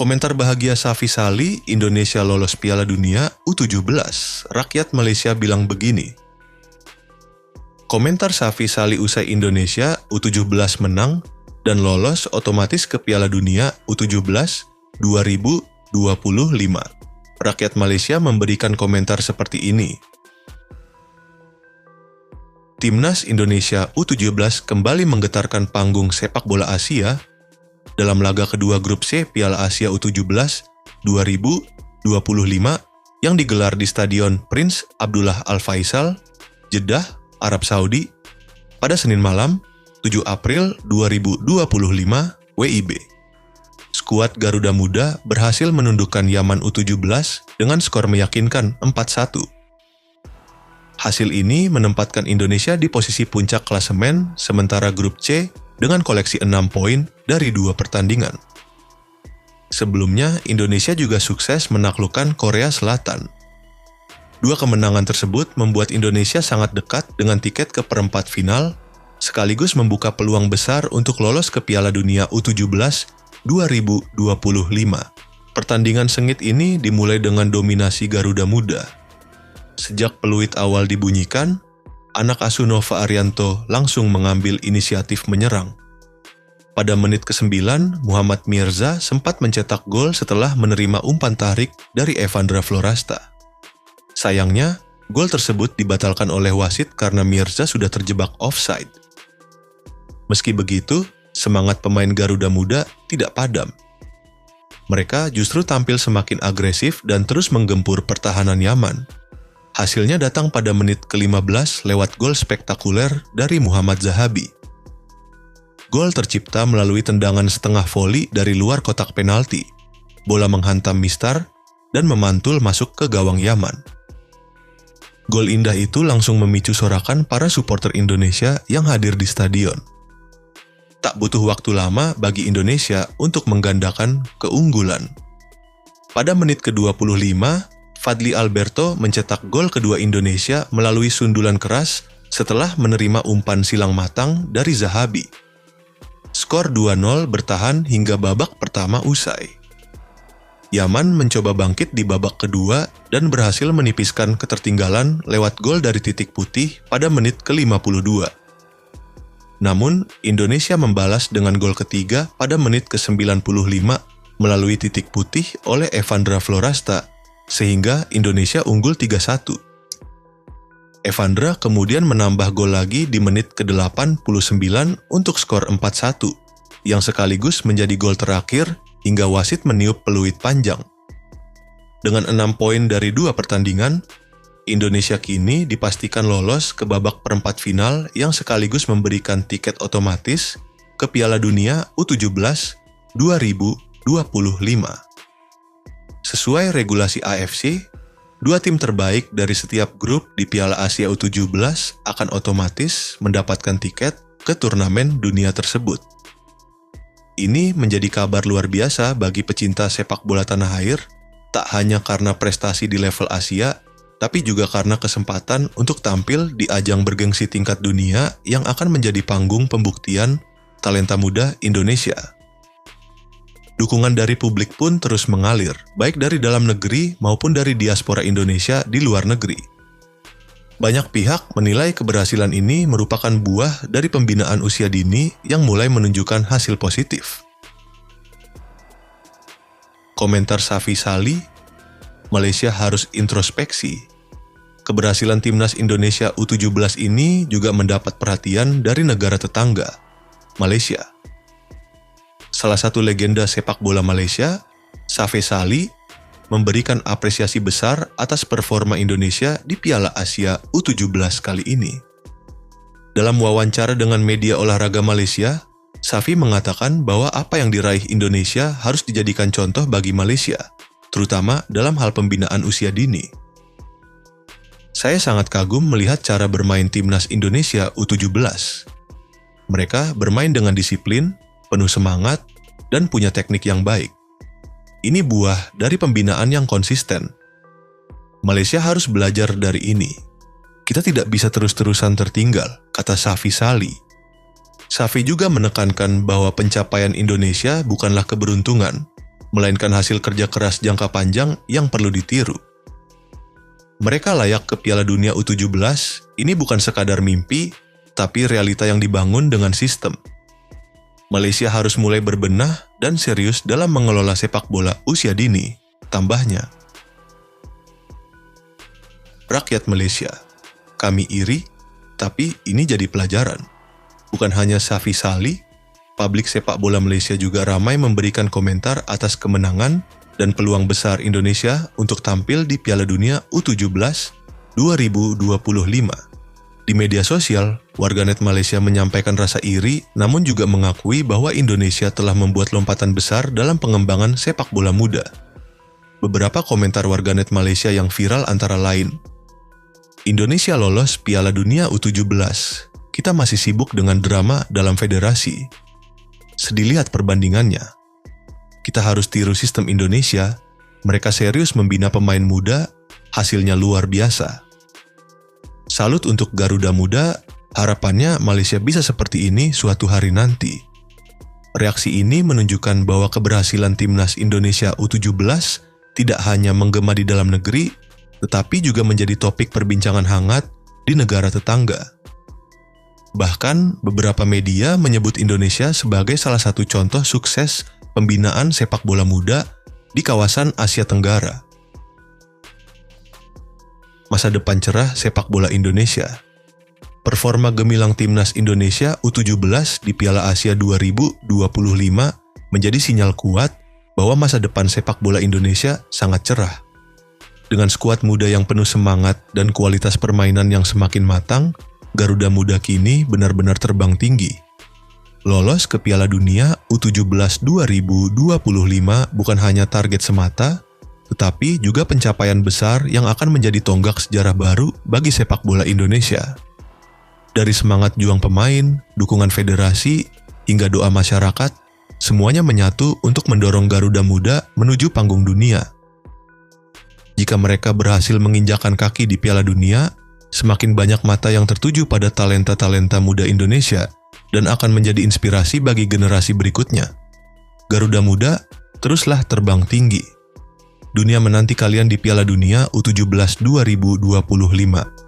Komentar bahagia Safi Sali, Indonesia lolos Piala Dunia U17. Rakyat Malaysia bilang begini. Komentar Safi Sali usai Indonesia U17 menang dan lolos otomatis ke Piala Dunia U17 2025. Rakyat Malaysia memberikan komentar seperti ini. Timnas Indonesia U17 kembali menggetarkan panggung sepak bola Asia dalam laga kedua grup C Piala Asia U17 2025 yang digelar di Stadion Prince Abdullah Al Faisal, Jeddah, Arab Saudi pada Senin malam 7 April 2025 WIB. Skuad Garuda Muda berhasil menundukkan Yaman U17 dengan skor meyakinkan 4-1. Hasil ini menempatkan Indonesia di posisi puncak klasemen sementara grup C dengan koleksi 6 poin dari 2 pertandingan. Sebelumnya, Indonesia juga sukses menaklukkan Korea Selatan. 2 kemenangan tersebut membuat Indonesia sangat dekat dengan tiket ke perempat final, sekaligus membuka peluang besar untuk lolos ke Piala Dunia U17 2025. Pertandingan sengit ini dimulai dengan dominasi Garuda Muda. Sejak peluit awal dibunyikan, anak asuh Nova Arianto langsung mengambil inisiatif menyerang. Pada menit ke-9, Muhammad Mirza sempat mencetak gol setelah menerima umpan tarik dari Evandra Florasta. Sayangnya, gol tersebut dibatalkan oleh wasit karena Mirza sudah terjebak offside. Meski begitu, semangat pemain Garuda Muda tidak padam. Mereka justru tampil semakin agresif dan terus menggempur pertahanan Yaman. Hasilnya datang pada menit ke-15 lewat gol spektakuler dari Muhammad Zahabi. Gol tercipta melalui tendangan setengah voli dari luar kotak penalti. Bola menghantam mistar dan memantul masuk ke gawang Yaman. Gol indah itu langsung memicu sorakan para supporter Indonesia yang hadir di stadion. Tak butuh waktu lama bagi Indonesia untuk menggandakan keunggulan. Pada menit ke-25, Fadli Alberto mencetak gol kedua Indonesia melalui sundulan keras setelah menerima umpan silang matang dari Zahabi. Skor 2-0 bertahan hingga babak pertama usai. Yaman mencoba bangkit di babak kedua dan berhasil menipiskan ketertinggalan lewat gol dari titik putih pada menit ke-52. Namun, Indonesia membalas dengan gol ketiga pada menit ke-95 melalui titik putih oleh Evandra Florasta, sehingga Indonesia unggul 3-1. Evandra kemudian menambah gol lagi di menit ke-89 untuk skor 4-1, yang sekaligus menjadi gol terakhir hingga wasit meniup peluit panjang. Dengan 6 poin dari 2 pertandingan, Indonesia kini dipastikan lolos ke babak perempat final yang sekaligus memberikan tiket otomatis ke Piala Dunia U17 2025. Sesuai regulasi AFC, 2 tim terbaik dari setiap grup di Piala Asia U17 akan otomatis mendapatkan tiket ke turnamen dunia tersebut. Ini menjadi kabar luar biasa bagi pecinta sepak bola tanah air, tak hanya karena prestasi di level Asia, tapi juga karena kesempatan untuk tampil di ajang bergengsi tingkat dunia yang akan menjadi panggung pembuktian talenta muda Indonesia. Dukungan dari publik pun terus mengalir, baik dari dalam negeri maupun dari diaspora Indonesia di luar negeri. Banyak pihak menilai keberhasilan ini merupakan buah dari pembinaan usia dini yang mulai menunjukkan hasil positif. Komentar Safi Sali, Malaysia harus introspeksi. Keberhasilan timnas Indonesia U17 ini juga mendapat perhatian dari negara tetangga, Malaysia. Salah satu legenda sepak bola Malaysia, Safi Sali, memberikan apresiasi besar atas performa Indonesia di Piala Asia U17 kali ini. Dalam wawancara dengan media olahraga Malaysia, Safi mengatakan bahwa apa yang diraih Indonesia harus dijadikan contoh bagi Malaysia, terutama dalam hal pembinaan usia dini. Saya sangat kagum melihat cara bermain timnas Indonesia U17. Mereka bermain dengan disiplin, penuh semangat, dan punya teknik yang baik. Ini buah dari pembinaan yang konsisten. Malaysia harus belajar dari ini. Kita tidak bisa terus-terusan tertinggal, kata Safi Sali. Safi juga menekankan bahwa pencapaian Indonesia bukanlah keberuntungan, melainkan hasil kerja keras jangka panjang yang perlu ditiru. Mereka layak ke Piala Dunia U17 ini bukan sekadar mimpi, tapi realita yang dibangun dengan sistem. Malaysia harus mulai berbenah dan serius dalam mengelola sepak bola usia dini, tambahnya. Rakyat Malaysia, kami iri, tapi ini jadi pelajaran. Bukan hanya Safi Salih, publik sepak bola Malaysia juga ramai memberikan komentar atas kemenangan dan peluang besar Indonesia untuk tampil di Piala Dunia U17 2025. Di media sosial, warganet Malaysia menyampaikan rasa iri namun juga mengakui bahwa Indonesia telah membuat lompatan besar dalam pengembangan sepak bola muda. Beberapa komentar warganet Malaysia yang viral antara lain, Indonesia lolos Piala Dunia U17, kita masih sibuk dengan drama dalam federasi. Sedih lihat perbandingannya. Kita harus tiru sistem Indonesia, mereka serius membina pemain muda, hasilnya luar biasa. Salut untuk Garuda Muda, harapannya Malaysia bisa seperti ini suatu hari nanti. Reaksi ini menunjukkan bahwa keberhasilan timnas Indonesia U17 tidak hanya menggema di dalam negeri, tetapi juga menjadi topik perbincangan hangat di negara tetangga. Bahkan, beberapa media menyebut Indonesia sebagai salah satu contoh sukses pembinaan sepak bola muda di kawasan Asia Tenggara. Masa depan cerah sepak bola Indonesia. Performa gemilang timnas Indonesia U17 di Piala Asia 2025 menjadi sinyal kuat bahwa masa depan sepak bola Indonesia sangat cerah. Dengan skuad muda yang penuh semangat dan kualitas permainan yang semakin matang, Garuda Muda kini benar-benar terbang tinggi. Lolos ke Piala Dunia U17 2025 bukan hanya target semata, tetapi juga pencapaian besar yang akan menjadi tonggak sejarah baru bagi sepak bola Indonesia. Dari semangat juang pemain, dukungan federasi, hingga doa masyarakat, semuanya menyatu untuk mendorong Garuda Muda menuju panggung dunia. Jika mereka berhasil menginjakan kaki di Piala Dunia, semakin banyak mata yang tertuju pada talenta-talenta muda Indonesia dan akan menjadi inspirasi bagi generasi berikutnya. Garuda Muda, teruslah terbang tinggi. Dunia menanti kalian di Piala Dunia U17 2025.